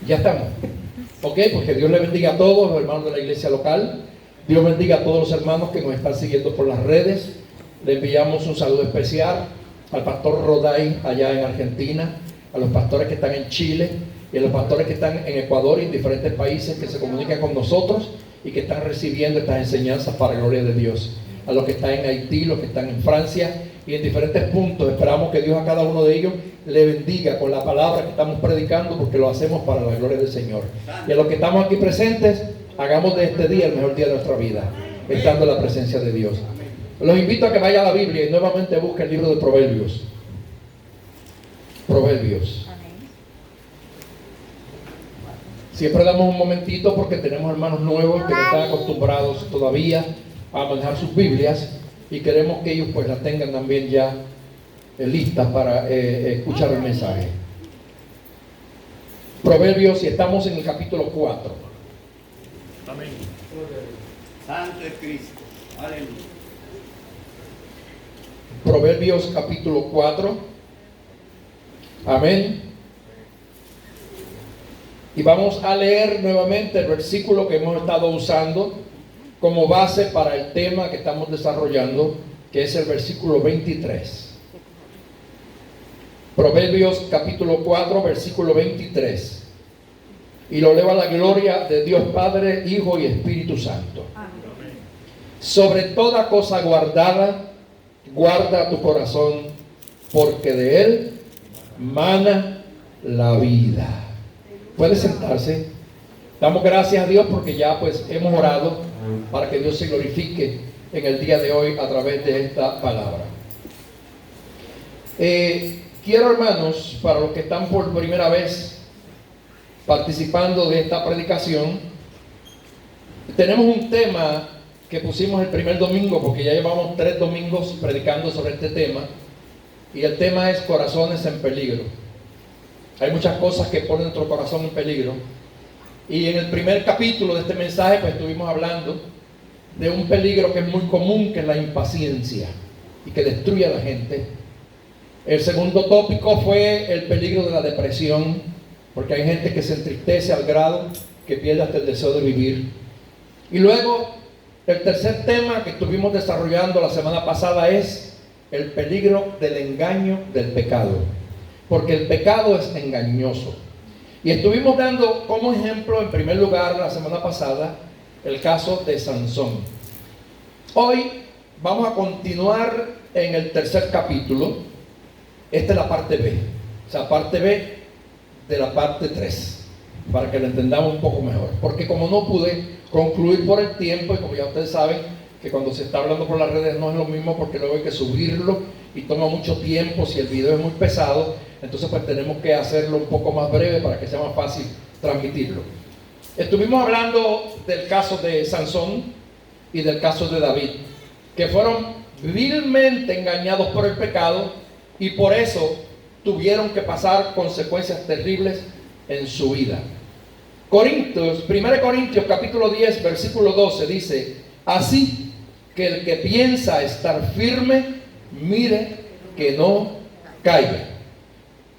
Ya estamos. Ok, porque Dios le bendiga a todos los hermanos de la iglesia local. Dios bendiga a todos los hermanos que nos están siguiendo por las redes. Le enviamos un saludo especial al pastor Roday allá en Argentina, a los pastores que están en Chile y a los pastores que están en Ecuador y en diferentes países que se comunican con nosotros y que están recibiendo estas enseñanzas para la gloria de Dios. A los que están en Haití, los que están en Francia y en diferentes puntos. Esperamos que Dios a cada uno de ellos le bendiga con la palabra que estamos predicando, porque lo hacemos para la gloria del Señor. Y a los que estamos aquí presentes, hagamos de este día el mejor día de nuestra vida, estando en la presencia de Dios. Los invito a que vayan a la Biblia y nuevamente busquen el libro de Proverbios. Proverbios. Siempre damos un momentito porque tenemos hermanos nuevos que no están acostumbrados todavía a manejar sus Biblias y queremos que ellos pues las tengan también ya listas para escuchar el mensaje. Proverbios, y estamos en el capítulo 4. Amén. Santo es Cristo. Aleluya. Proverbios capítulo 4. Amén. Y vamos a leer nuevamente el versículo que hemos estado usando como base para el tema que estamos desarrollando, que es el versículo 23. Proverbios capítulo 4, versículo 23. Y lo leo a la gloria de Dios Padre, Hijo y Espíritu Santo. Amén. Sobre toda cosa guardada, guarda tu corazón, porque de él mana la vida. Puede sentarse. Damos gracias a Dios porque ya pues hemos orado para que Dios se glorifique en el día de hoy a través de esta palabra. Quiero, hermanos, para los que están por primera vez participando de esta predicación, tenemos un tema que pusimos el primer domingo, porque ya llevamos 3 domingos predicando sobre este tema, y el tema es corazones en peligro. Hay muchas cosas que ponen nuestro corazón en peligro, y en el primer capítulo de este mensaje pues estuvimos hablando de un peligro que es muy común, que es la impaciencia y que destruye a la gente. El segundo tópico fue el peligro de la depresión, porque hay gente que se entristece al grado que pierde hasta el deseo de vivir. Y luego el tercer tema que estuvimos desarrollando la semana pasada es el peligro del engaño del pecado, porque el pecado es engañoso. Y estuvimos dando como ejemplo, en primer lugar, la semana pasada, el caso de Sansón. Hoy vamos a continuar en el tercer capítulo. Esta es la parte B, o sea, parte B de la parte 3, para que lo entendamos un poco mejor. Porque como no pude concluir por el tiempo, y como ya ustedes saben, que cuando se está hablando por las redes no es lo mismo, porque luego hay que subirlo y toma mucho tiempo. Si el video es muy pesado, entonces pues tenemos que hacerlo un poco más breve para que sea más fácil transmitirlo. Estuvimos hablando del caso de Sansón y del caso de David, que fueron vilmente engañados por el pecado y por eso tuvieron que pasar consecuencias terribles en su vida. 1 Corintios capítulo 10 versículo 12 dice: así que el que piensa estar firme, mire que no caiga.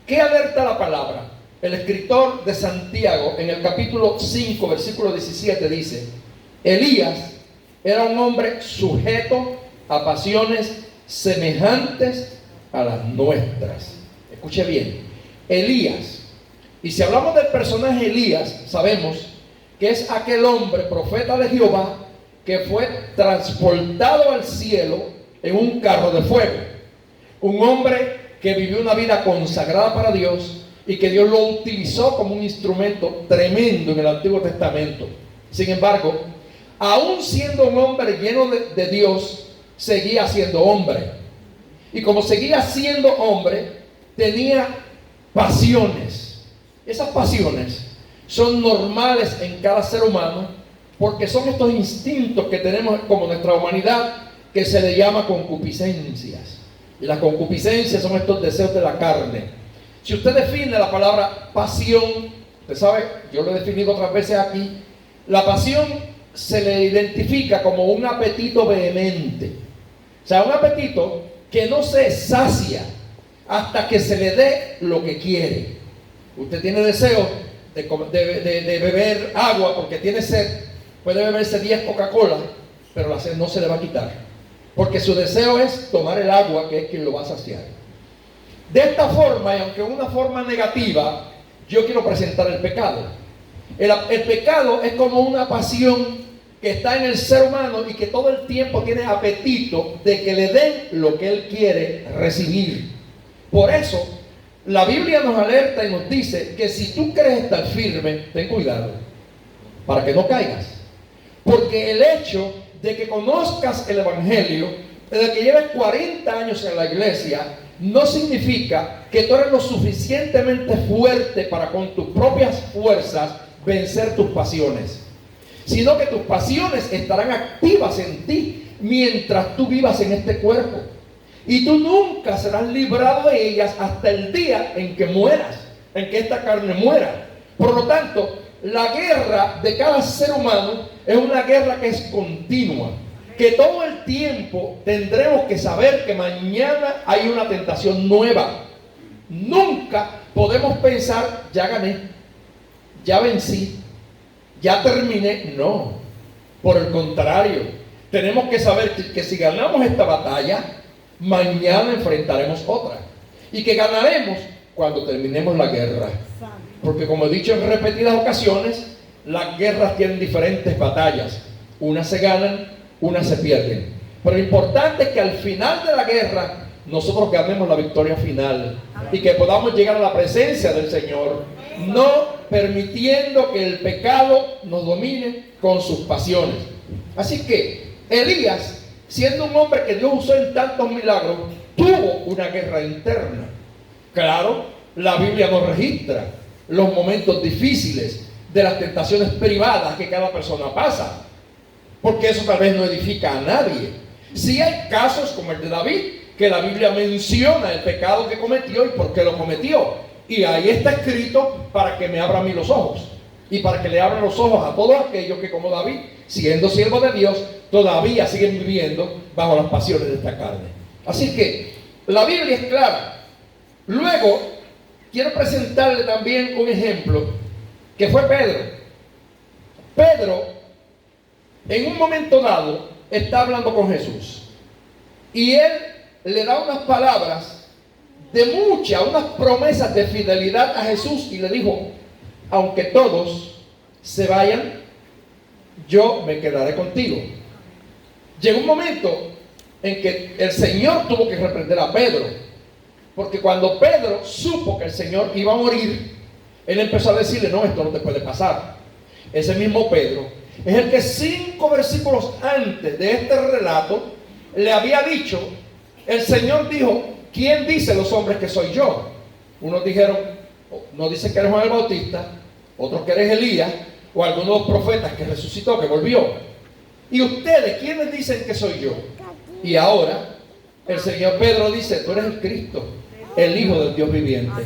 ¿Qué alerta la palabra? El escritor de Santiago en el capítulo 5 versículo 17 dice: Elías era un hombre sujeto a pasiones semejantes a las nuestras. Escuche bien, Elías. Y si hablamos del personaje Elías, sabemos que es aquel hombre, profeta de Jehová, que fue transportado al cielo en un carro de fuego. Un hombre que vivió una vida consagrada para Dios y que Dios lo utilizó como un instrumento tremendo en el Antiguo Testamento. Sin embargo, aún siendo un hombre lleno de Dios, seguía siendo hombre. Y como seguía siendo hombre, tenía pasiones. Esas pasiones son normales en cada ser humano, porque son estos instintos que tenemos como nuestra humanidad, que se le llama concupiscencias. Y las concupiscencias son estos deseos de la carne. Si usted define la palabra pasión, usted sabe, yo lo he definido otras veces aquí, la pasión se le identifica como un apetito vehemente. O sea, un apetito que no se sacia hasta que se le dé lo que quiere. Usted tiene deseo de beber agua porque tiene sed, puede beberse 10 Coca-Cola, pero la sed no se le va a quitar, porque su deseo es tomar el agua, que es quien lo va a saciar. De esta forma, y aunque una forma negativa, yo quiero presentar el pecado. El pecado es como una pasión que está en el ser humano y que todo el tiempo tiene apetito de que le den lo que él quiere recibir. Por eso, la Biblia nos alerta y nos dice que si tú crees estar firme, ten cuidado para que no caigas. Porque el hecho de que conozcas el Evangelio, de que lleves 40 años en la iglesia, no significa que tú eres lo suficientemente fuerte para con tus propias fuerzas vencer tus pasiones, sino que tus pasiones estarán activas en ti mientras tú vivas en este cuerpo, y tú nunca serás librado de ellas hasta el día en que mueras, en que esta carne muera. Por lo tanto, la guerra de cada ser humano es una guerra que es continua, que todo el tiempo tendremos que saber que mañana hay una tentación nueva. Nunca podemos pensar, ya gané, ya vencí, ya terminé. No, por el contrario, tenemos que saber que si ganamos esta batalla, mañana enfrentaremos otra, y que ganaremos cuando terminemos la guerra. Porque como he dicho en repetidas ocasiones, las guerras tienen diferentes batallas. Unas se ganan, unas se pierden. Pero lo importante es que al final de la guerra nosotros ganemos la victoria final y que podamos llegar a la presencia del Señor, no permitiendo que el pecado nos domine con sus pasiones. Así que Elías, siendo un hombre que Dios usó en tantos milagros, tuvo una guerra interna. Claro, la Biblia nos registra los momentos difíciles de las tentaciones privadas que cada persona pasa, porque eso tal vez no edifica a nadie. Sí hay casos como el de David, que la Biblia menciona el pecado que cometió y por qué lo cometió, y ahí está escrito para que me abra a mí los ojos y para que le abran los ojos a todos aquellos que, como David, siendo siervo de Dios, todavía siguen viviendo bajo las pasiones de esta carne. Así que la Biblia es clara. Luego quiero presentarle también un ejemplo que fue Pedro. Pedro, en un momento dado, está hablando con Jesús y él le da unas palabras de unas promesas de fidelidad a Jesús, y le dijo: aunque todos se vayan, yo me quedaré contigo. Llegó un momento en que el Señor tuvo que reprender a Pedro, porque cuando Pedro supo que el Señor iba a morir, él empezó a decirle: no, esto no te puede pasar. Ese mismo Pedro es el que 5 versículos antes de este relato le había dicho: el Señor dijo, ¿quién dice los hombres que soy yo? Unos dijeron, no dicen que eres Juan el Bautista, otros que eres Elías, o algunos de los profetas que resucitó, que volvió. ¿Y ustedes quiénes dicen que soy yo? Y ahora el Señor Pedro dice: tú eres el Cristo, el Hijo del Dios viviente.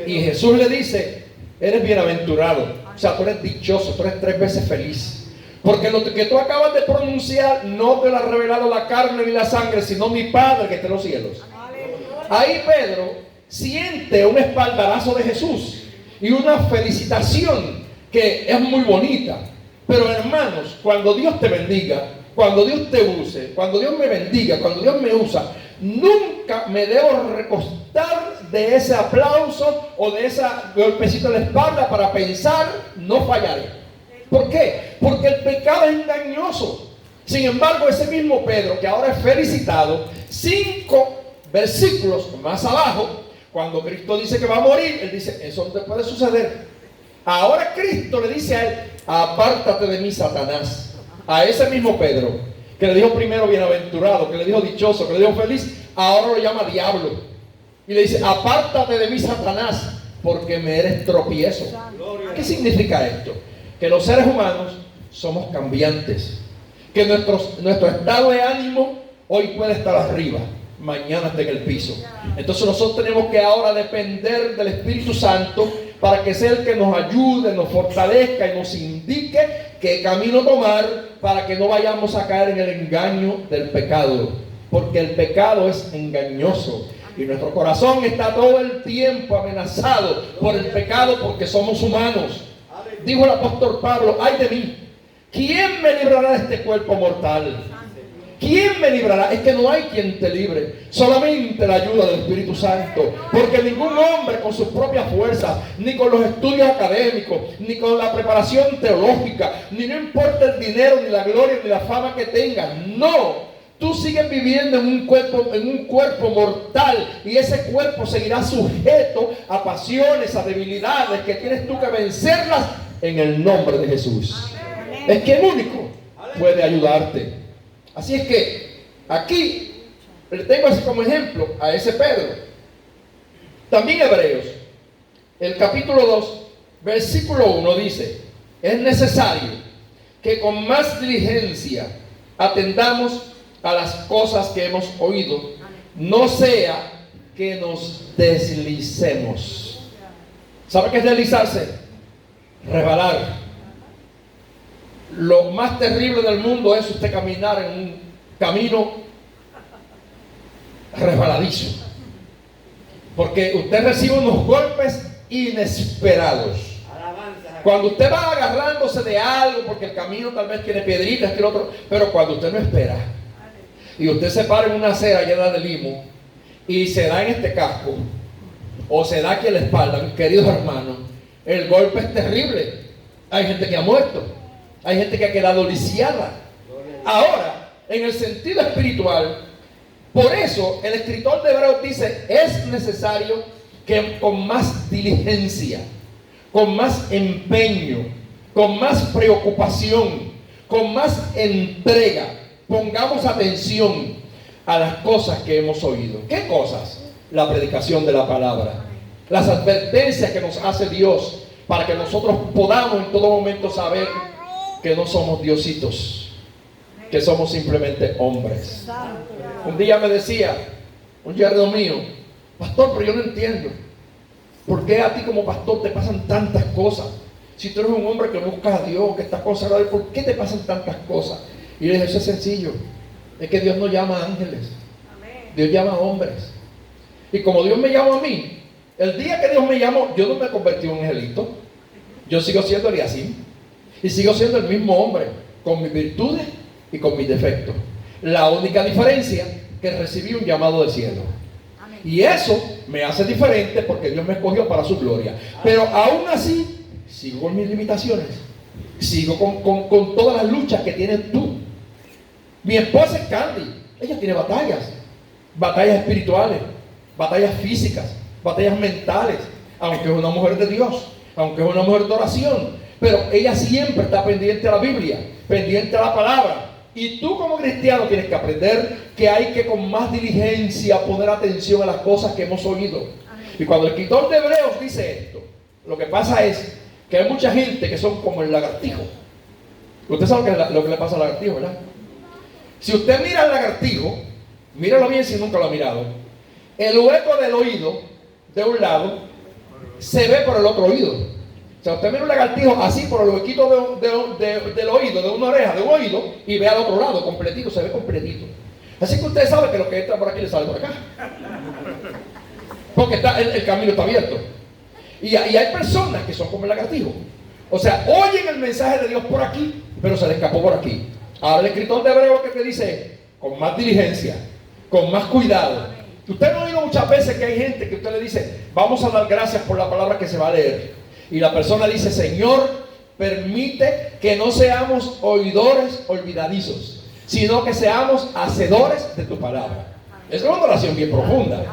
Y Jesús le dice: eres bienaventurado, o sea, tú eres dichoso, tú eres 3 veces feliz, porque lo que tú acabas de pronunciar no te lo ha revelado la carne ni la sangre, sino mi Padre que está en los cielos. Ahí Pedro siente un espaldarazo de Jesús y una felicitación que es muy bonita. Pero hermanos, cuando Dios te bendiga, cuando Dios te use, cuando Dios me bendiga, cuando Dios me usa, nunca me debo recostar de ese aplauso o de ese golpecito en la espalda para pensar: no fallaré. ¿Por qué? Porque el pecado es engañoso. Sin embargo, ese mismo Pedro, que ahora es felicitado, 5 versículos más abajo, cuando Cristo dice que va a morir, él dice: eso no te puede suceder. Ahora Cristo le dice a él: apártate de mí, Satanás. A ese mismo Pedro, que le dijo primero bienaventurado, que le dijo dichoso, que le dijo feliz, ahora lo llama diablo. Y le dice: apártate de mí, Satanás, porque me eres tropiezo. ¿Qué significa esto? Que los seres humanos somos cambiantes, que nuestro estado de ánimo hoy puede estar arriba, mañana está en el piso. Entonces nosotros tenemos que ahora depender del Espíritu Santo para que sea el que nos ayude, nos fortalezca y nos indique qué camino tomar para que no vayamos a caer en el engaño del pecado, porque el pecado es engañoso. Y nuestro corazón está todo el tiempo amenazado por el pecado porque somos humanos. Dijo el apóstol Pablo, ay de mí, ¿quién me librará de este cuerpo mortal? ¿Quién me librará? Es que no hay quien te libre, solamente la ayuda del Espíritu Santo, porque ningún hombre con sus propias fuerzas, ni con los estudios académicos, ni con la preparación teológica, ni no importa el dinero, ni la gloria, ni la fama que tengas, no. Tú sigues viviendo en un cuerpo mortal, y ese cuerpo seguirá sujeto a pasiones, a debilidades que tienes tú que vencerlas en el nombre de Jesús. Es que el único puede ayudarte. Así es que aquí le tengo así como ejemplo a ese Pedro. También Hebreos, el capítulo 2, versículo 1 dice: es necesario que con más diligencia atendamos a las cosas que hemos oído, no sea que nos deslicemos. ¿Sabe qué es deslizarse? Resbalar. Lo más terrible del mundo es usted caminar en un camino resbaladizo, porque usted recibe unos golpes inesperados. Cuando usted va agarrándose de algo, porque el camino tal vez tiene piedritas, que el otro, pero cuando usted no espera, y usted se para en una acera llena de limo, y se da en este casco, o se da aquí en la espalda, mis queridos hermanos, el golpe es terrible. Hay gente que ha muerto, hay gente que ha quedado lisiada. Ahora, en el sentido espiritual, por eso el escritor de Hebreos dice: es necesario que con más diligencia, con más empeño, con más preocupación, con más entrega, pongamos atención a las cosas que hemos oído. ¿Qué cosas? La predicación de la palabra, las advertencias que nos hace Dios, para que nosotros podamos en todo momento saber que no somos diositos, que somos simplemente hombres. Un día me decía un yerno mío: pastor, pero yo no entiendo, ¿por qué a ti como pastor te pasan tantas cosas? Si tú eres un hombre que busca a Dios, que está consagrado, ¿por qué te pasan tantas cosas? Y le dije: eso es sencillo, es que Dios no llama a ángeles, Dios llama a hombres. Y como Dios me llamó a mí, el día que Dios me llamó, yo no me convertí en un angelito, yo sigo siendo Eliasim, y sigo siendo el mismo hombre, con mis virtudes y con mis defectos. La única diferencia es que recibí un llamado del cielo. Y eso me hace diferente porque Dios me escogió para su gloria. Pero aún así, sigo con mis limitaciones. Sigo con todas las luchas que tienes tú. Mi esposa es Candy. Ella tiene batallas. Batallas espirituales, batallas físicas, batallas mentales. Aunque es una mujer de Dios, aunque es una mujer de oración, pero ella siempre está pendiente a la Biblia, pendiente a la palabra. Y tú como cristiano tienes que aprender que hay que con más diligencia poner atención a las cosas que hemos oído. Y cuando el escritor de Hebreos dice esto, lo que pasa es que hay mucha gente que son como el lagartijo. Usted sabe lo que le pasa al lagartijo, ¿verdad? Si usted mira al lagartijo, míralo bien si nunca lo ha mirado, el hueco del oído de un lado se ve por el otro oído. O sea, usted mira un lagartijo así por el huequito del oído, de una oreja, de un oído, y ve al otro lado, completito, se ve completito. Así que usted sabe que lo que entra por aquí le sale por acá. Porque el camino está abierto. Y hay personas que son como el lagartijo. O sea, oyen el mensaje de Dios por aquí, pero se le escapó por aquí. Ahora el escritor de Hebreos que te dice: con más diligencia, con más cuidado. Usted no ha oído muchas veces que hay gente que usted le dice: vamos a dar gracias por la palabra que se va a leer. Y la persona dice: Señor, permite que no seamos oidores olvidadizos, sino que seamos hacedores de tu palabra. Es una oración bien profunda,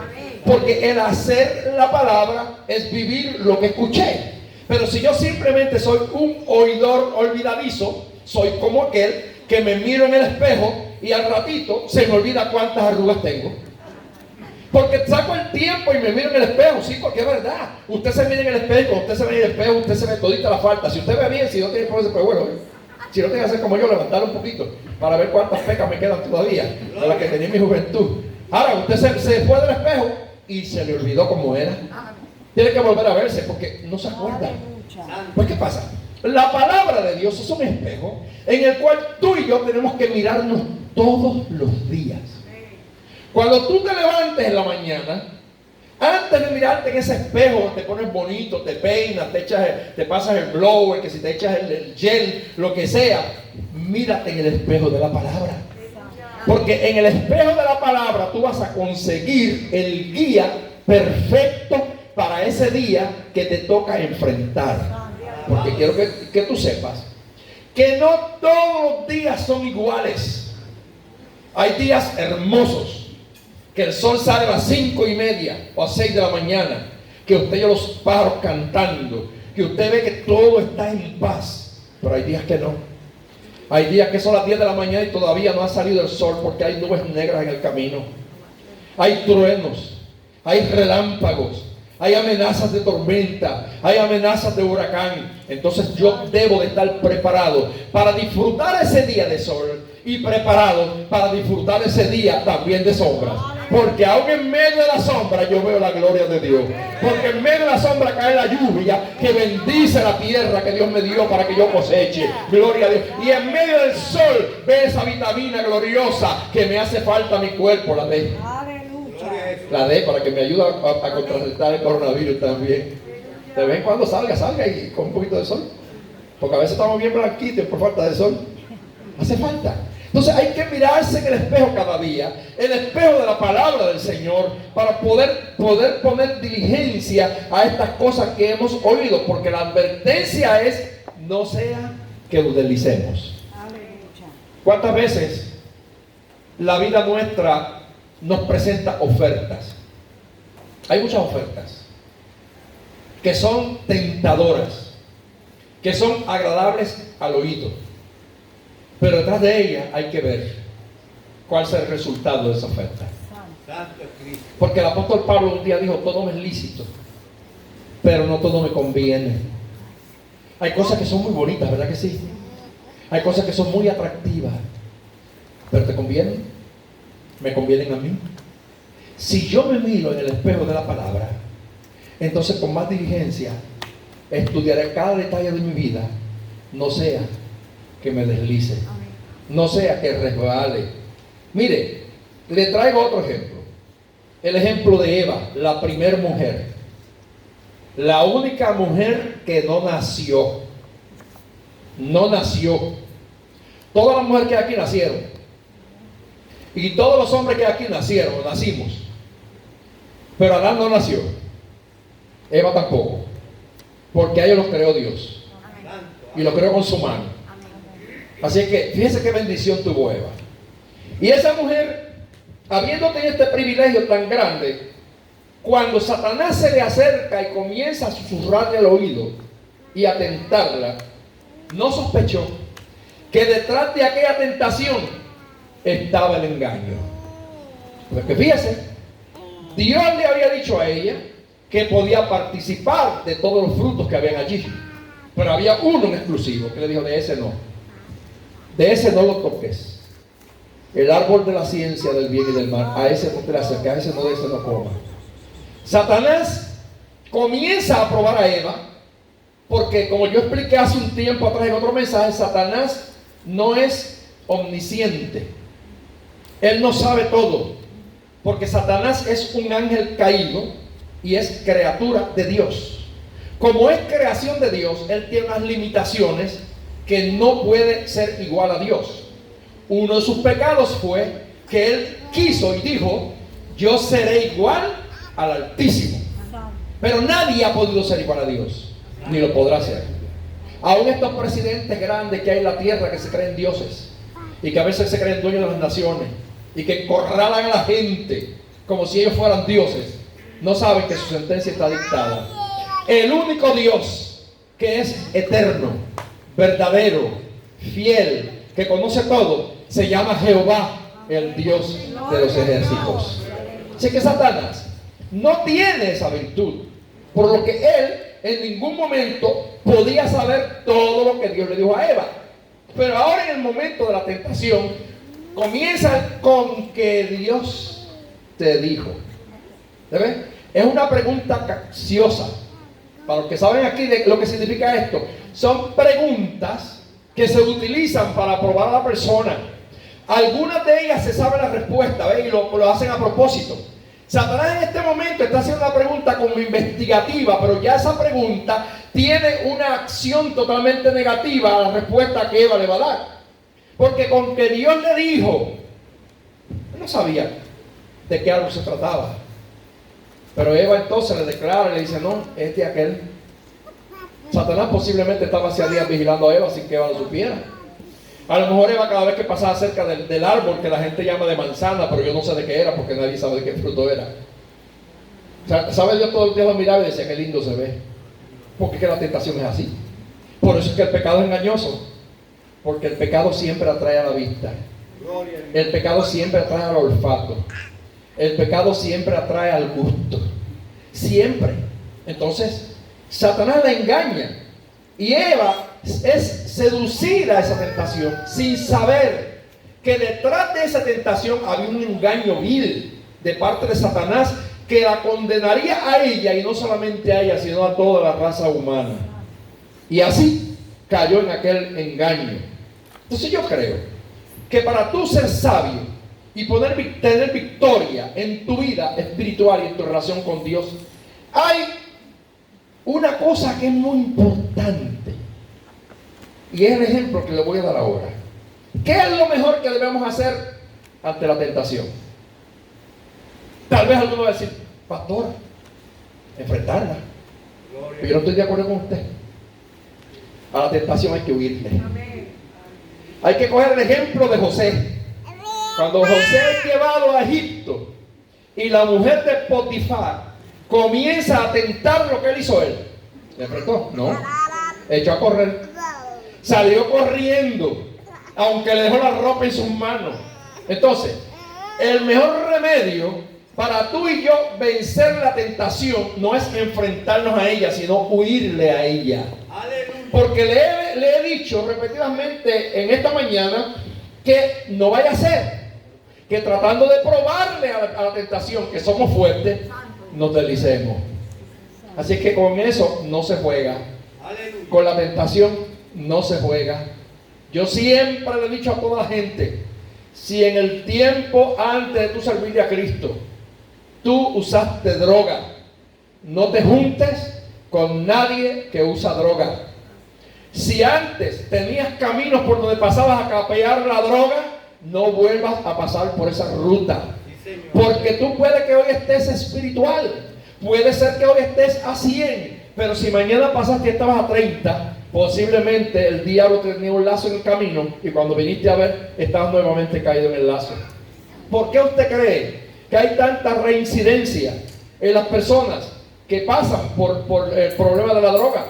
porque el hacer la palabra es vivir lo que escuché. Pero si yo simplemente soy un oidor olvidadizo, soy como aquel que me miro en el espejo y al ratito se me olvida cuántas arrugas tengo. Porque saco el tiempo y me miro en el espejo, sí, porque es verdad. Usted se mira en el espejo, usted se ve en el espejo, usted se ve todita la falta. Si usted ve bien, si no tiene problema, pues bueno, si no tiene que hacer como yo, levantar un poquito para ver cuántas pecas me quedan todavía de las que tenía en mi juventud. Ahora, usted se fue del espejo y se le olvidó cómo era. Tiene que volver a verse porque no se acuerda. Pues, ¿qué pasa? La palabra de Dios es un espejo en el cual tú y yo tenemos que mirarnos todos los días. Cuando tú te levantes en la mañana, antes de mirarte en ese espejo, te pones bonito, te peinas, te pasas el blower, que si te echas el gel, lo que sea, mírate en el espejo de la palabra. Porque en el espejo de la palabra tú vas a conseguir el guía perfecto para ese día que te toca enfrentar. Porque quiero que tú sepas que no todos los días son iguales. Hay días hermosos, que el sol sale a las 5:30 o a 6 de la mañana, que usted oye los pájaros cantando, que usted ve que todo está en paz. Pero hay días que no. Hay días que son las 10 de la mañana y todavía no ha salido el sol porque hay nubes negras en el camino. Hay truenos, hay relámpagos, hay amenazas de tormenta, hay amenazas de huracán. Entonces yo debo de estar preparado para disfrutar ese día de sol y preparado para disfrutar ese día también de sombras. Porque aún en medio de la sombra yo veo la gloria de Dios. Porque en medio de la sombra cae la lluvia que bendice la tierra que Dios me dio para que yo coseche. Gloria a Dios. Y en medio del sol ve esa vitamina gloriosa que me hace falta a mi cuerpo, la D. La D para que me ayude a contrarrestar el coronavirus también. De vez en cuando salga y con un poquito de sol. Porque a veces estamos bien blanquitos por falta de sol. Hace falta. Entonces hay que mirarse en el espejo cada día, el espejo de la palabra del Señor, para poder poner diligencia a estas cosas que hemos oído, porque la advertencia es: no sea que nos deslicemos. ¿Cuántas veces la vida nuestra nos presenta ofertas? Hay muchas ofertas que son tentadoras, que son agradables al oído. Pero detrás de ella hay que ver cuál será el resultado de esa oferta. Porque el apóstol Pablo un día dijo: todo me es lícito, pero no todo me conviene. Hay cosas que son muy bonitas, ¿verdad que sí? Hay cosas que son muy atractivas, pero ¿te convienen? ¿Me convienen a mí? Si yo me miro en el espejo de la palabra, entonces con más diligencia estudiaré cada detalle de mi vida, no sea que me deslice, no sea que resbale. Mire, le traigo otro ejemplo. El ejemplo de Eva, la primer mujer, la única mujer que no nació. Todas las mujeres que aquí nacieron, y todos los hombres que aquí nacimos, pero Adán no nació, Eva tampoco, porque a ellos los creó Dios y los creó con su mano. Así que fíjense qué bendición tuvo Eva. Y esa mujer, habiendo tenido este privilegio tan grande, cuando Satanás se le acerca y comienza a susurrarle al oído y a tentarla, no sospechó que detrás de aquella tentación estaba el engaño. Porque fíjese, Dios le había dicho a ella que podía participar de todos los frutos que habían allí, pero había uno en exclusivo que le dijo: de ese no lo toques. El árbol de la ciencia del bien y del mal, a ese no te le acerques, a ese no, de ese no comas. Satanás comienza a probar a Eva, porque como yo expliqué hace un tiempo atrás en otro mensaje, Satanás no es omnisciente. Él no sabe todo, porque Satanás es un ángel caído y es criatura de Dios. Como es creación de Dios, él tiene unas limitaciones que no puede ser igual a Dios. Uno de sus pecados fue que él quiso y dijo: yo seré igual al Altísimo. Pero nadie ha podido ser igual a Dios, ni lo podrá ser. Aún estos presidentes grandes que hay en la tierra, que se creen dioses y que a veces se creen dueños de las naciones y que encorralan a la gente como si ellos fueran dioses, no saben que su sentencia está dictada. El único Dios que es eterno, verdadero, fiel, que conoce todo, se llama Jehová, el Dios de los ejércitos. Así que Satanás no tiene esa virtud, por lo que él en ningún momento podía saber todo lo que Dios le dijo a Eva. Pero ahora, en el momento de la tentación, comienza con que Dios te dijo. ¿Ven? Es una pregunta capciosa. Para los que saben aquí de lo que significa esto, son preguntas que se utilizan para probar a la persona, Algunas de ellas se sabe la respuesta, ¿ves? Y lo hacen a propósito. Satanás en este momento está haciendo una pregunta como investigativa, pero ya esa pregunta tiene una acción totalmente negativa a la respuesta que Eva le va a dar. Porque con que Dios le dijo, él no sabía de qué algo se trataba. Pero Eva entonces le declara, le dice, no, este y aquel. Satanás posiblemente estaba hacía días vigilando a Eva sin que Eva lo supiera. A lo mejor Eva cada vez que pasaba cerca del árbol que la gente llama de manzana, pero yo no sé de qué era porque nadie sabe de qué fruto era. O sea, ¿sabe Dios? Todo el día lo miraba y decía, qué lindo se ve. Porque es que la tentación es así. Por eso es que el pecado es engañoso. Porque el pecado siempre atrae a la vista. El pecado siempre atrae al olfato. El pecado siempre atrae al gusto. Siempre. Entonces, Satanás la engaña. Y Eva es seducida a esa tentación sin saber que detrás de esa tentación había un engaño vil de parte de Satanás que la condenaría a ella, y no solamente a ella, sino a toda la raza humana. Y así cayó en aquel engaño. Entonces yo creo que para tú ser sabio y tener victoria en tu vida espiritual y en tu relación con Dios, hay una cosa que es muy importante. Y es el ejemplo que le voy a dar ahora. ¿Qué es lo mejor que debemos hacer ante la tentación? Tal vez alguno va a decir, pastor, enfrentarla. Pero yo no estoy de acuerdo con usted. A la tentación hay que huirle. Hay que coger el ejemplo de José. Cuando José es llevado a Egipto y la mujer de Potifar comienza a tentar lo que él hizo, ¿le enfrentó? No. Echó a correr. Salió corriendo, aunque le dejó la ropa en sus manos. Entonces, el mejor remedio para tú y yo vencer la tentación no es enfrentarnos a ella, sino huirle a ella. Porque le he dicho repetidamente en esta mañana que no vaya a ser que tratando de probarle a la tentación que somos fuertes, nos deslicemos. Así que con eso no se juega. Con la tentación no se juega. Yo siempre le he dicho a toda la gente, si en el tiempo antes de tú servirle a Cristo, tú usaste droga, no te juntes con nadie que usa droga. Si antes tenías caminos por donde pasabas a capear la droga, no vuelvas a pasar por esa ruta. Porque tú puede que hoy estés espiritual, puede ser que hoy estés a 100, pero si mañana pasaste y estabas a 30, posiblemente el diablo tenía un lazo en el camino y cuando viniste a ver, estabas nuevamente caído en el lazo. ¿Por qué usted cree que hay tanta reincidencia en las personas que pasan por el problema de la droga?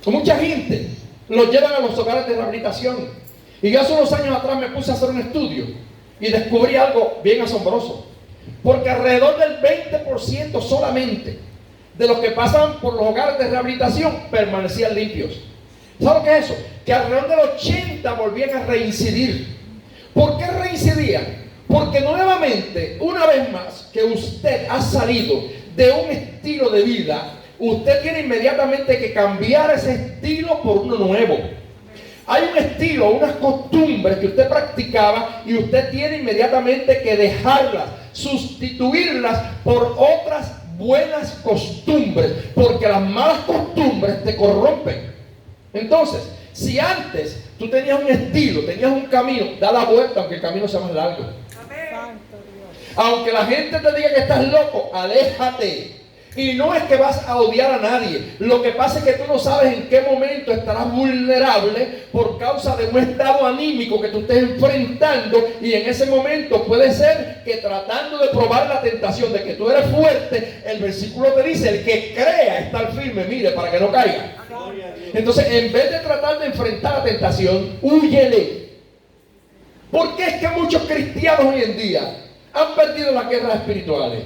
Mucha gente los llevan a los hogares de rehabilitación. Y yo hace unos años atrás me puse a hacer un estudio y descubrí algo bien asombroso. Porque alrededor del 20% solamente de los que pasaban por los hogares de rehabilitación permanecían limpios. ¿Sabe lo que es eso? Que alrededor del 80% volvían a reincidir. ¿Por qué reincidían? Porque nuevamente, una vez más, que usted ha salido de un estilo de vida, usted tiene inmediatamente que cambiar ese estilo por uno nuevo. Hay un estilo, unas costumbres que usted practicaba y usted tiene inmediatamente que dejarlas, sustituirlas por otras buenas costumbres, porque las malas costumbres te corrompen. Entonces, si antes tú tenías un estilo, tenías un camino, da la vuelta aunque el camino sea más largo. Aunque la gente te diga que estás loco, aléjate. Y no es que vas a odiar a nadie. Lo que pasa es que tú no sabes en qué momento estarás vulnerable por causa de un estado anímico que tú estés enfrentando. Y en ese momento puede ser que tratando de probar la tentación de que tú eres fuerte, el versículo te dice, el que crea estar firme, mire, para que no caiga. Entonces, en vez de tratar de enfrentar la tentación, húyele. ¿Por qué es que muchos cristianos hoy en día han perdido las guerras espirituales?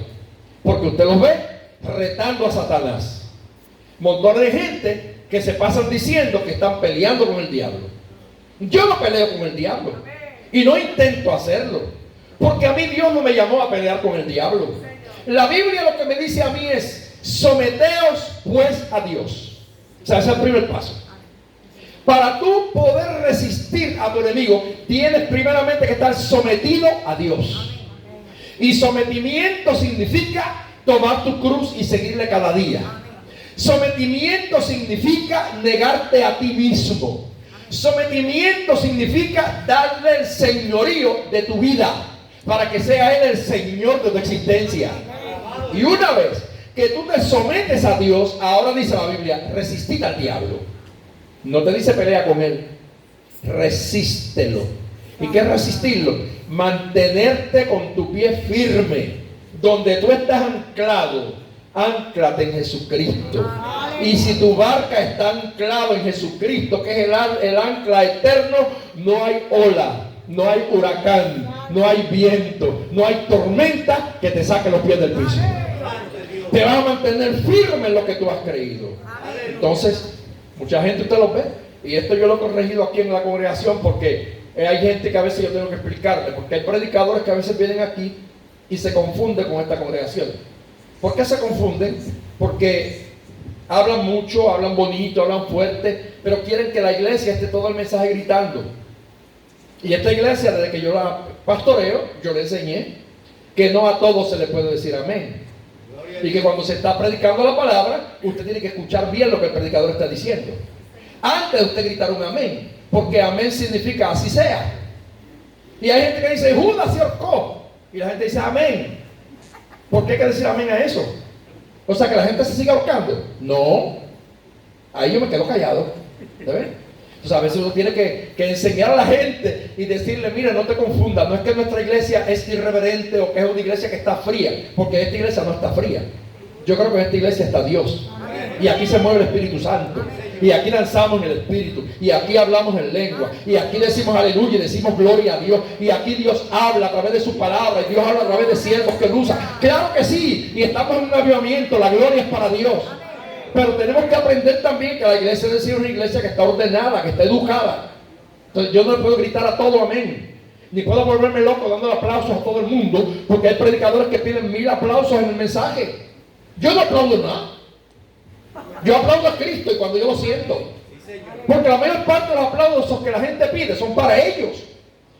Porque usted los ve retando a Satanás. Montón de gente que se pasan diciendo que están peleando con el diablo. Yo no peleo con el diablo y no intento hacerlo, porque a mí Dios no me llamó a pelear con el diablo. La Biblia lo que me dice a mí es: someteos pues a Dios. O sea, ese es el primer paso. Para tú poder resistir a tu enemigo, tienes primeramente que estar sometido a Dios. Y sometimiento significa tomar tu cruz y seguirle cada día. Sometimiento significa negarte a ti mismo. Sometimiento significa darle el señorío de tu vida, para que sea Él el Señor de tu existencia. Y una vez que tú te sometes a Dios, ahora dice la Biblia, resistid al diablo. No te dice pelea con él, resístelo. ¿Y qué es resistirlo? Mantenerte con tu pie firme. Donde tú estás anclado, ánclate en Jesucristo. Y si tu barca está anclado en Jesucristo, que es el ancla eterno, no hay ola, no hay huracán, no hay viento, no hay tormenta que te saque los pies del piso. Te vas a mantener firme en lo que tú has creído. Entonces, mucha gente usted lo ve, y esto yo lo he corregido aquí en la congregación, porque hay gente que a veces yo tengo que explicarle, porque hay predicadores que a veces vienen aquí y se confunden con esta congregación. ¿Por qué se confunden? Porque hablan mucho, hablan bonito, hablan fuerte, pero quieren que la iglesia esté todo el mensaje gritando. Y esta iglesia, desde que yo la pastoreo, yo le enseñé que no a todos se le puede decir amén. Y que cuando se está predicando la palabra, usted tiene que escuchar bien lo que el predicador está diciendo, antes de usted gritar un amén, porque amén significa así sea. Y hay gente que dice, Judas se ahorcó, y la gente dice amén. ¿Por qué hay que decir amén a eso? O sea, que la gente se siga ahorcando. No, ahí yo me quedo callado. ¿Sabes? Entonces a veces uno tiene que enseñar a la gente y decirle, mira, no te confundas, no es que nuestra iglesia es irreverente o que es una iglesia que está fría, porque esta iglesia no está fría. Yo creo que en esta iglesia está Dios. Y aquí se mueve el Espíritu Santo. Y aquí danzamos en el Espíritu. Y aquí hablamos en lengua. Y aquí decimos aleluya y decimos gloria a Dios. Y aquí Dios habla a través de su palabra. Y Dios habla a través de siervos que lo usan. Claro que sí. Y estamos en un avivamiento. La gloria es para Dios. Pero tenemos que aprender también que la iglesia es una iglesia que está ordenada, que está educada. Entonces yo no le puedo gritar a todo amén. Ni puedo volverme loco dando aplausos a todo el mundo. Porque hay predicadores que piden 1000 aplausos en el mensaje. Yo no aplaudo nada. Yo aplaudo a Cristo y cuando yo lo siento. Porque la mayor parte de los aplausos que la gente pide son para ellos.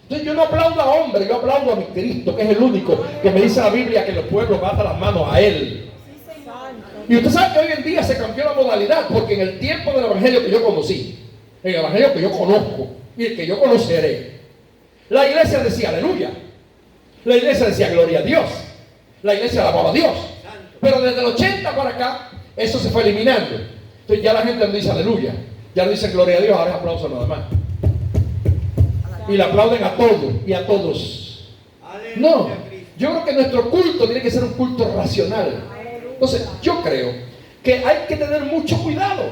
Entonces yo no aplaudo a hombres, yo aplaudo a mi Cristo, que es el único que me dice la Biblia que los pueblos batan las manos a Él. Y usted sabe que hoy en día se cambió la modalidad, porque en el tiempo del evangelio que yo conocí, en el evangelio que yo conozco y el que yo conoceré, la iglesia decía aleluya, la iglesia decía gloria a Dios, la iglesia alababa a Dios. Pero desde el 80 para acá, eso se fue eliminando. Entonces ya la gente no dice aleluya, ya no dice gloria a Dios, ahora es aplauso nada más. Y le aplauden a todos y a todos. No, yo creo que nuestro culto tiene que ser un culto racional. Entonces yo creo que hay que tener mucho cuidado.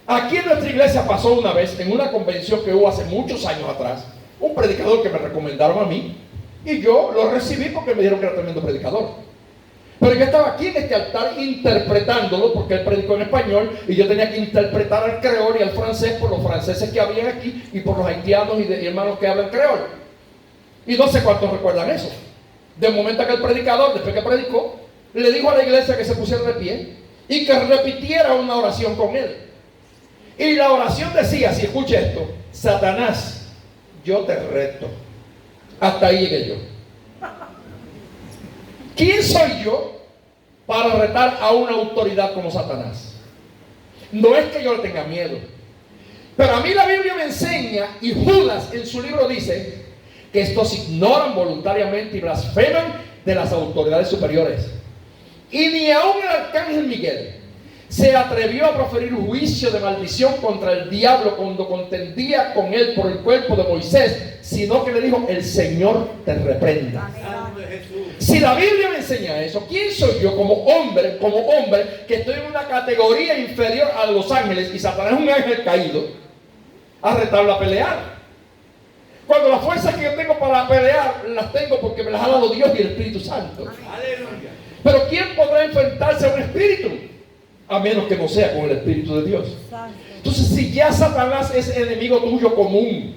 Aquí en nuestra iglesia pasó una vez, en una convención que hubo hace muchos años atrás, un predicador que me recomendaron a mí, y yo lo recibí porque me dijeron que era tremendo predicador. Pero yo estaba aquí en este altar interpretándolo, porque él predicó en español, y yo tenía que interpretar al creol y al francés por los franceses que habían aquí, y por los haitianos y hermanos que hablan creol. Y no sé cuántos recuerdan eso. De momento que el predicador, después que predicó, le dijo a la iglesia que se pusiera de pie y que repitiera una oración con él. Y la oración decía, si escucha esto: Satanás, yo te reto. Hasta ahí llegué yo. ¿Quién soy yo para retar a una autoridad como Satanás? No es que yo le tenga miedo, pero a mí la Biblia me enseña, y Judas en su libro dice, que estos ignoran voluntariamente y blasfeman de las autoridades superiores. Y ni aun el arcángel Miguel se atrevió a proferir un juicio de maldición contra el diablo cuando contendía con él por el cuerpo de Moisés, sino que le dijo: el Señor te reprenda. Si la Biblia me enseña eso, ¿quién soy yo como hombre que estoy en una categoría inferior a los ángeles, y Satanás es un ángel caído, a retarlo a pelear? Cuando las fuerzas que yo tengo para pelear, las tengo porque me las ha dado Dios y el Espíritu Santo. Aleluya. Pero ¿quién podrá enfrentarse a un espíritu? A menos que no sea con el Espíritu de Dios. Entonces, si ya Satanás es enemigo tuyo común,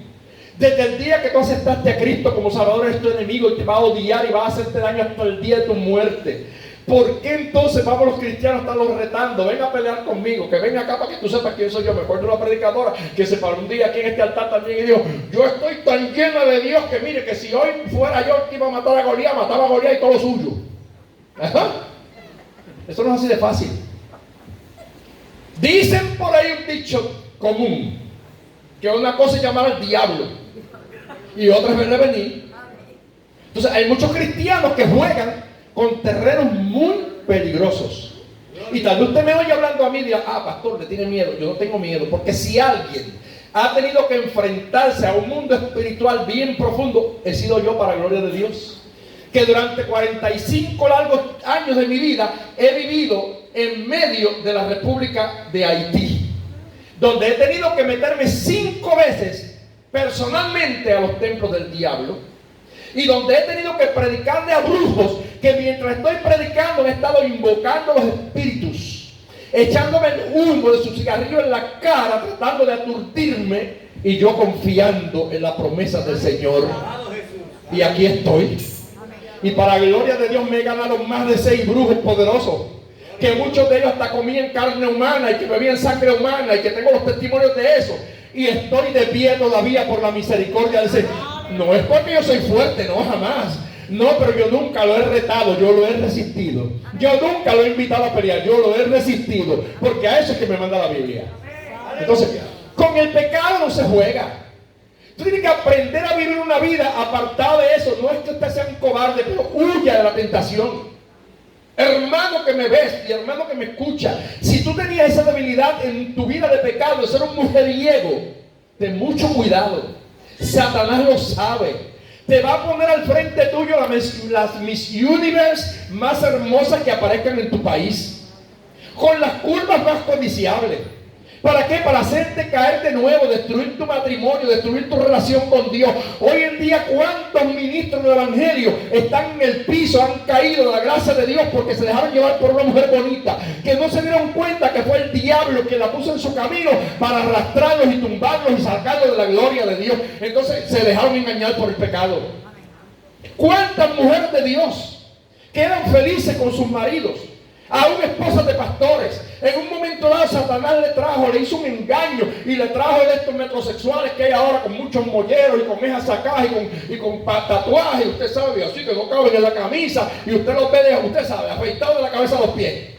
desde el día que tú aceptaste a Cristo como Salvador, es tu enemigo y te va a odiar y va a hacerte daño hasta el día de tu muerte. ¿Por qué entonces vamos los cristianos a estarlos retando? Ven a pelear conmigo, que ven acá para que tú sepas quién soy yo. Me acuerdo de una predicadora que se paró un día aquí en este altar también y dijo: yo estoy tan llena de Dios que mire, que si hoy fuera yo que iba a matar a Goliat, mataba a Goliat y todo lo suyo. Ajá. Eso no es así de fácil. Dicen por ahí un dicho común, que una cosa es llamar al diablo y otra es verle venir. Entonces hay muchos cristianos que juegan con terrenos muy peligrosos. Y tal vez usted me oye hablando a mí y diga: ah, pastor, le tiene miedo. Yo no tengo miedo, porque si alguien ha tenido que enfrentarse a un mundo espiritual bien profundo, he sido yo, para gloria de Dios. Que durante 45 largos años de mi vida he vivido en medio de la República de Haití, donde he tenido que meterme 5 veces personalmente a los templos del diablo, y donde he tenido que predicarle a brujos, que mientras estoy predicando he estado invocando los espíritus, echándome el humo de su cigarrillo en la cara, tratando de aturdirme, y yo confiando en la promesa del Señor. Y aquí estoy. Y para gloria de Dios me he ganado más de 6 brujos poderosos, que muchos de ellos hasta comían carne humana y que bebían sangre humana, y que tengo los testimonios de eso. Y estoy de pie todavía por la misericordia del Señor. No es porque yo soy fuerte, no, jamás. No, pero yo nunca lo he retado, yo lo he resistido. Yo nunca lo he invitado a pelear, yo lo he resistido, porque a eso es que me manda la Biblia. Entonces, con el pecado no se juega. Tú tienes que aprender a vivir una vida apartada de eso. No es que usted sea un cobarde, pero huya de la tentación. Hermano que me ves y hermano que me escucha, si tú tenías esa debilidad en tu vida de pecado, de ser un mujeriego, ten mucho cuidado. Satanás lo sabe. Te va a poner al frente tuyo las Miss Universe más hermosas que aparezcan en tu país, con las curvas más codiciables. ¿Para qué? Para hacerte caer de nuevo, destruir tu matrimonio, destruir tu relación con Dios. Hoy en día, ¿cuántos ministros del Evangelio están en el piso, han caído de la gracia de Dios porque se dejaron llevar por una mujer bonita, que no se dieron cuenta que fue el diablo que la puso en su camino para arrastrarlos y tumbarlos y sacarlos de la gloria de Dios? Entonces se dejaron engañar por el pecado. ¿Cuántas mujeres de Dios quedan felices con sus maridos? Aún esposas de pastores. En un momento dado Satanás le hizo un engaño y le trajo de estos metrosexuales que hay ahora, con muchos molleros y con mejas sacadas y con tatuajes, usted sabe, así que no caben en la camisa, y usted los ve, usted sabe, afeitado de la cabeza a los pies.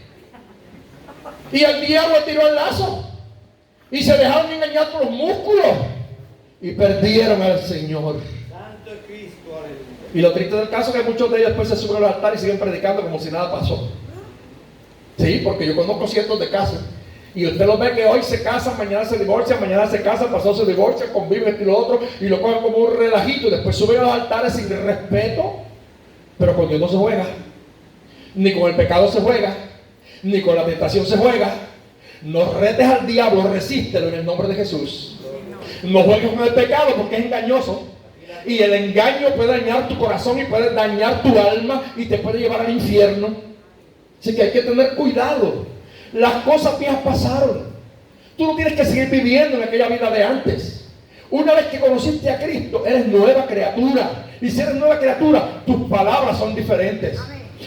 Y el diablo tiró el lazo y se dejaron engañar por los músculos y perdieron al Señor. Santo es Cristo, aleluya. Y lo triste del caso es que muchos de ellos después se suben al altar y siguen predicando como si nada pasó. Sí, porque yo conozco cientos de casos. Y usted lo ve que hoy se casan, mañana se divorcian, mañana se casan, pasado se divorcian, conviven esto y lo otro, y lo cogen como un relajito, y después suben a los altares sin respeto. Pero con Dios no se juega. Ni con el pecado se juega, ni con la tentación se juega. No retes al diablo, resístelo en el nombre de Jesús. No juegues con el pecado porque es engañoso. Y el engaño puede dañar tu corazón y puede dañar tu alma y te puede llevar al infierno. Así que hay que tener cuidado. Las cosas viejas pasaron. Tú no tienes que seguir viviendo en aquella vida de antes. Una vez que conociste a Cristo, eres nueva criatura. Y si eres nueva criatura, tus palabras son diferentes.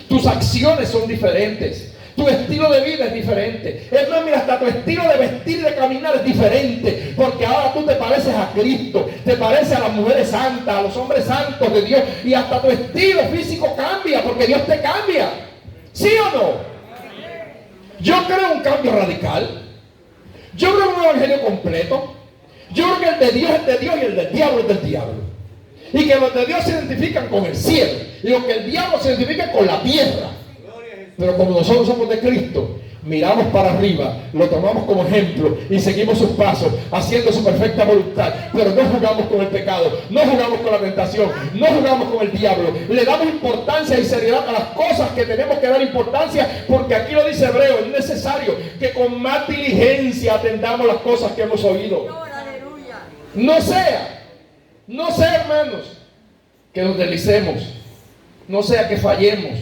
Tus acciones son diferentes. Tu estilo de vida es diferente. Es más, mira, hasta tu estilo de vestir y de caminar es diferente. Porque ahora tú te pareces a Cristo. Te pareces a las mujeres santas, a los hombres santos de Dios. Y hasta tu estilo físico cambia, porque Dios te cambia. ¿Sí o no? Yo creo en un cambio radical. Yo creo en un evangelio completo. Yo creo que el de Dios es de Dios y el del diablo es del diablo. Y que los de Dios se identifican con el cielo y los que el diablo se identifica con la tierra. Pero como nosotros somos de Cristo, miramos para arriba, lo tomamos como ejemplo y seguimos sus pasos, haciendo su perfecta voluntad. Pero no jugamos con el pecado, no jugamos con la tentación, no jugamos con el diablo. Le damos importancia y seriedad a las cosas que tenemos que dar importancia, porque aquí lo dice Hebreo, es necesario que con más diligencia atendamos las cosas que hemos oído. No sea, hermanos, que nos deslicemos, no sea que fallemos.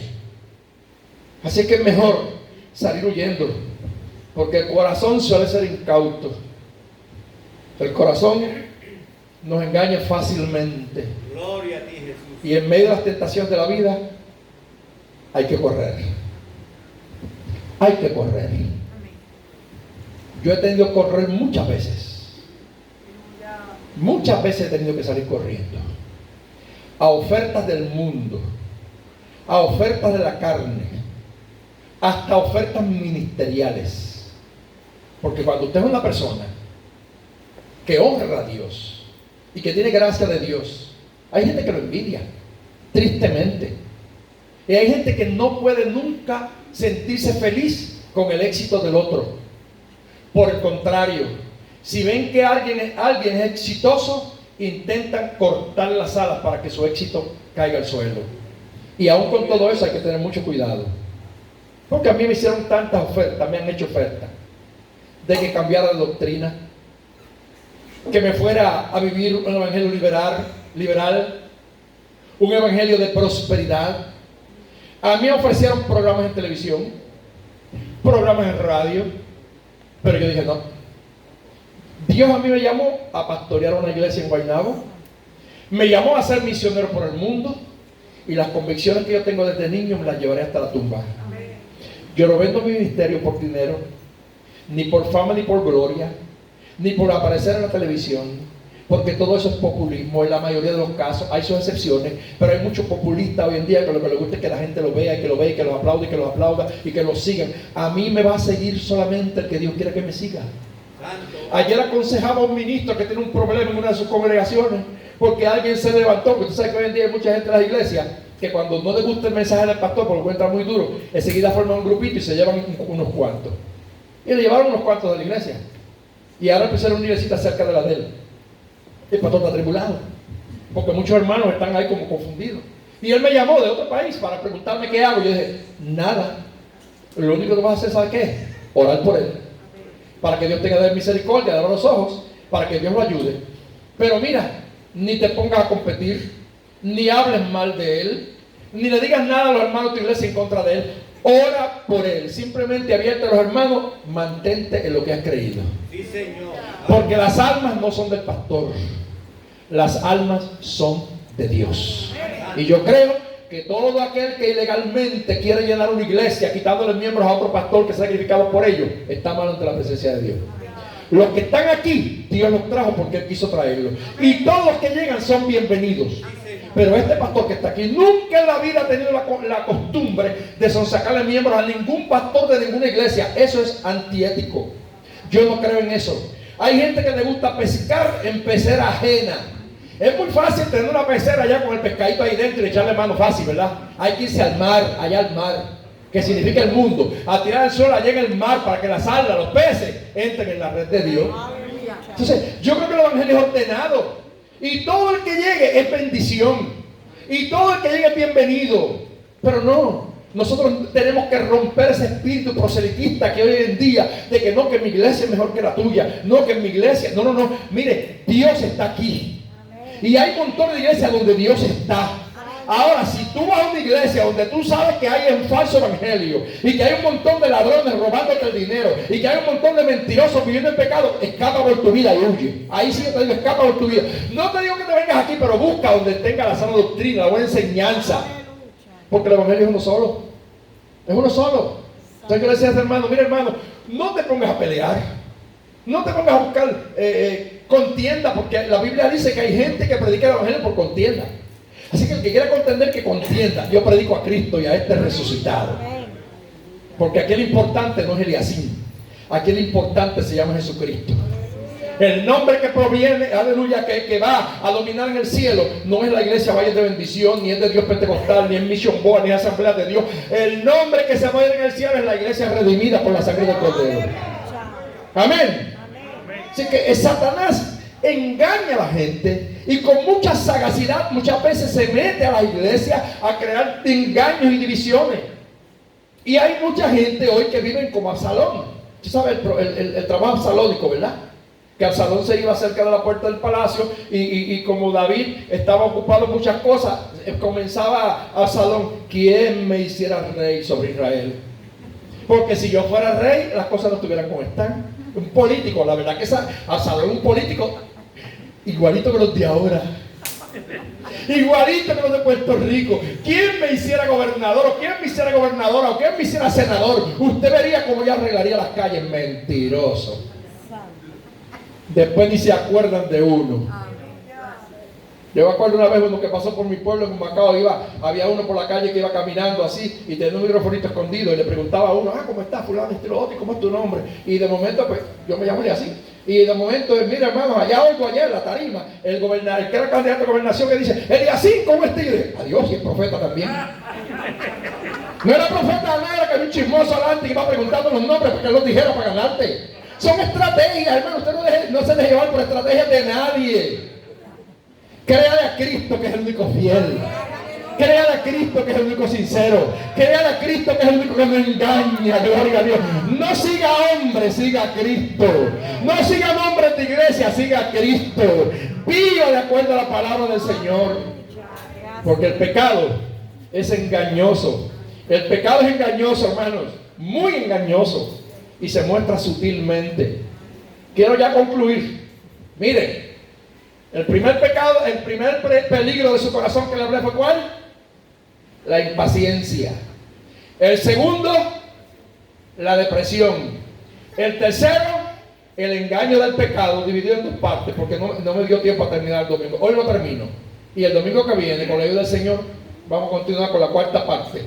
Así que es mejor salir huyendo, porque el corazón suele ser incauto. El corazón nos engaña fácilmente. Gloria a ti, Jesús. Y en medio de las tentaciones de la vida hay que correr. hay que correr. Yo he tenido que correr muchas veces. Muchas veces he tenido que salir corriendo. A ofertas del mundo, a ofertas de la carne, hasta ofertas ministeriales. Porque cuando usted es una persona que honra a Dios y que tiene gracia de Dios, hay gente que lo envidia, tristemente. Y hay gente que no puede nunca sentirse feliz con el éxito del otro. Por el contrario, si ven que alguien es exitoso, intentan cortar las alas para que su éxito caiga al suelo. Y aún con todo eso hay que tener mucho cuidado. Porque a mí me hicieron tantas ofertas, me han hecho ofertas de que cambiara de doctrina, que me fuera a vivir un evangelio liberal, un evangelio de prosperidad. A mí me ofrecieron programas en televisión, programas en radio, pero yo dije no. Dios a mí me llamó a pastorear una iglesia en Guaynabo, me llamó a ser misionero por el mundo, y las convicciones que yo tengo desde niño me las llevaré hasta la tumba. Yo no vendo mi ministerio por dinero, ni por fama, ni por gloria, ni por aparecer en la televisión, porque todo eso es populismo en la mayoría de los casos. Hay sus excepciones, pero hay muchos populistas hoy en día que lo que les gusta es que la gente lo vea, y que lo vea, y que los aplaude, y que los aplauda, y que los sigan. A mí me va a seguir solamente el que Dios quiere que me siga. Ayer aconsejaba a un ministro que tiene un problema en una de sus congregaciones, porque alguien se levantó, porque tú sabes que hoy en día hay mucha gente en las iglesias que cuando no le gusta el mensaje del pastor, porque lo encuentra muy duro, enseguida forman un grupito y se llevan unos cuantos. Y le llevaron unos cuantos de la iglesia. Y ahora empezaron una iglesia cerca de la de él. El pastor está atribulado, porque muchos hermanos están ahí como confundidos. Y él me llamó de otro país para preguntarme qué hago. Yo dije, nada. Lo único que vas a hacer, ¿sabes qué? Orar por él. Para que Dios tenga de misericordia, de los ojos, para que Dios lo ayude. Pero mira, ni te pongas a competir, ni hables mal de él, ni le digas nada a los hermanos de tu iglesia en contra de él. Ora por él, simplemente abierta a los hermanos, mantente en lo que has creído. Sí, Señor. Porque las almas no son del pastor, las almas son de Dios. Y yo creo que todo aquel que ilegalmente quiere llenar una iglesia quitándole miembros a otro pastor que se ha sacrificado por ellos, está mal ante la presencia de Dios. Los que están aquí, Dios los trajo porque Él quiso traerlos. Y todos los que llegan son bienvenidos. Pero este pastor que está aquí nunca en la vida ha tenido la costumbre de sonsacarle miembros a ningún pastor de ninguna iglesia. Eso es antiético. Yo no creo en eso. Hay gente que le gusta pescar en pecera ajena. Es muy fácil tener una pecera allá con el pescadito ahí dentro y echarle mano fácil, ¿verdad? Hay que irse al mar, allá al mar, que significa el mundo, a tirar el sol allá en el mar para que las algas, los peces, entren en la red de Dios. Entonces, yo creo que el evangelio es ordenado. Y todo el que llegue es bendición. Y todo el que llegue es bienvenido. Pero no, nosotros tenemos que romper ese espíritu proselitista que hoy en día, de que no, que mi iglesia es mejor que la tuya. No, que mi iglesia, no. Mire, Dios está aquí. Y hay un montón de iglesias donde Dios está. Ahora, si tú vas a una iglesia donde tú sabes que hay un falso evangelio, y que hay un montón de ladrones robándote el dinero, y que hay un montón de mentirosos viviendo en pecado, escapa por tu vida y huye. Ahí sí yo te digo, escapa por tu vida. No te digo que te vengas aquí, pero busca donde tenga la sana doctrina, la buena enseñanza. Porque el evangelio es uno solo. Es uno solo. Entonces yo le decía a este hermano, mira hermano, no te pongas a pelear. No te pongas a buscar contienda, porque la Biblia dice que hay gente que predica el evangelio por contienda. Así que el que quiera contender, que contienda. Yo predico a Cristo y a este resucitado. Porque aquí el importante no es Eliasín. Aquí el importante se llama Jesucristo. El nombre que proviene, aleluya, que va a dominar en el cielo, no es la iglesia Valle de Bendición, ni es de Dios Pentecostal, ni es Mission Board, ni es Asamblea de Dios. El nombre que se mueve en el cielo es la iglesia redimida por la sangre del Cordero. Amén. Así que Satanás engaña a la gente y con mucha sagacidad muchas veces se mete a la iglesia a crear engaños y divisiones. Y hay mucha gente hoy que viven como Absalón. Tú sabes el trabajo absalónico, ¿verdad? Que Absalón se iba cerca de la puerta del palacio y como David estaba ocupado en muchas cosas, comenzaba Absalón: ¿quién me hiciera rey sobre Israel? Porque si yo fuera rey, las cosas no estuvieran como están. Un político, la verdad que Absalón es un político igualito que los de ahora. Igualito que los de Puerto Rico. ¿Quién me hiciera gobernador? ¿O quién me hiciera gobernadora? ¿O quién me hiciera senador? Usted vería cómo yo arreglaría las calles. Mentiroso. Después ni se acuerdan de uno. Yo me acuerdo una vez uno que pasó por mi pueblo en Humacao, había uno por la calle que iba caminando así y tenía un microfonito escondido y le preguntaba a uno, ¿cómo estás fulano, este lo otro, y cómo es tu nombre? Y de momento, pues, yo me llamo así, y de momento, mira hermano, allá oigo ayer en la tarima, el que era candidato a gobernación que dice, Eliasín, ¿cómo estás? Y yo dije, adiós, y es profeta también. No era profeta nada, que había un chismoso adelante que iba preguntando los nombres porque él los dijera para ganarte. Son estrategias, hermano, usted no se deje llevar por estrategias de nadie. Créale a Cristo que es el único fiel. Créale a Cristo que es el único sincero. Créale a Cristo que es el único que no engaña. Gloria a Dios. No siga hombres, siga a Cristo. No siga hombres de iglesia, siga a Cristo. Viva de acuerdo a la palabra del Señor. Porque el pecado es engañoso. El pecado es engañoso, hermanos. Muy engañoso. Y se muestra sutilmente. Quiero ya concluir. Miren. El primer pecado, el primer peligro de su corazón que le hablé fue ¿cuál? La impaciencia. El segundo, la depresión. El tercero, el engaño del pecado, dividido en dos partes, porque no me dio tiempo a terminar el domingo. Hoy lo termino. Y el domingo que viene, con la ayuda del Señor, vamos a continuar con la cuarta parte.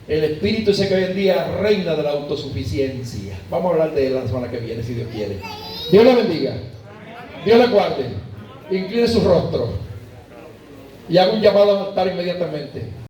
El espíritu ese que hoy en día reina de la autosuficiencia. Vamos a hablar de él la semana que viene, si Dios quiere. Dios le bendiga. Dios le guarde. Incline su rostro y hago un llamado a altar inmediatamente.